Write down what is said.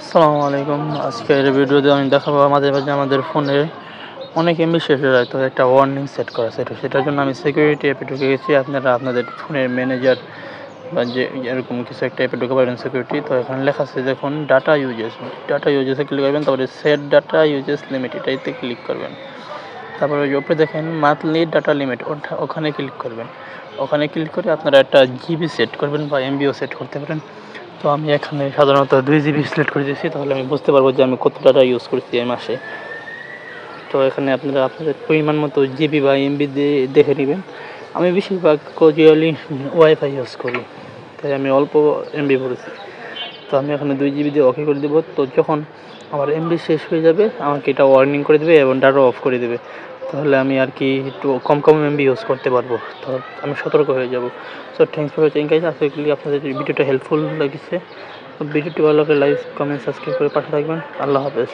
আসসালামু আলাইকুম। আজকের ভিডিওতে আমি দেখাবো মাঝে, মাঝে আমাদের ফোনে অনেক এমবি শেষ হয়ে যায়। তো একটা ওয়ার্নিং সেট করা আছে। সেটার জন্য আমি সিকিউরিটি অ্যাপে ঢুকে গেছি। আপনারা আপনাদের ফোনের ম্যানেজার বা যে এরকম কিছু একটা অ্যাপে ঢুকে পারবেন সিকিউরিটি। তো এখানে লেখা আছে দেখুন ডাটা ইউজেস। ডাটা ইউজেসে ক্লিক করবেন, তারপরে সেট ডাটা ইউজেস লিমিট এটাতে ক্লিক করবেন। তারপরে ওই উপরে দেখেন মান্থলি ডাটা লিমিট ওখানে ক্লিক করবেন। ওখানে ক্লিক করে আপনারা একটা জিবি সেট করবেন বা এমবিও সেট করতে পারেন। তো আমি এখানে সাধারণত 2 জিবি সিলেক্ট করে দিয়েছি, তাহলে আমি বুঝতে পারবো যে আমি কত ডাটা ইউজ করছি এই মাসে। তো এখানে আপনারা আপনাদের পরিমাণ মতো জিবি বা এমবি দিয়ে দেখে নেবেন। আমি বেশিরভাগ ক্যাজুয়ালি ওয়াইফাই ইউজ করি, তাই আমি অল্প এমবি ভরেছি। তো আমি এখানে 2 জিবি দিয়ে ওকে করে দেবো। তো যখন আমার এমবি শেষ হয়ে যাবে আমাকে এটা ওয়ার্নিং করে দেবে এবং ডাটা অফ করে দেবে। তাহলে আমি আর কি একটু কম এমবি ইউজ করতে পারবো। তো আমি সতর্ক হয়ে যাব। So thanks for watching guys. আশা করি আপনাদের ভিডিওটা হেল্পফুল লেগেছে। ভিডিওটি ভালো লাগলে লাইক, কমেন্ট, সাবস্ক্রাইব করে পাশে থাকবেন। আল্লাহ হাফেজ।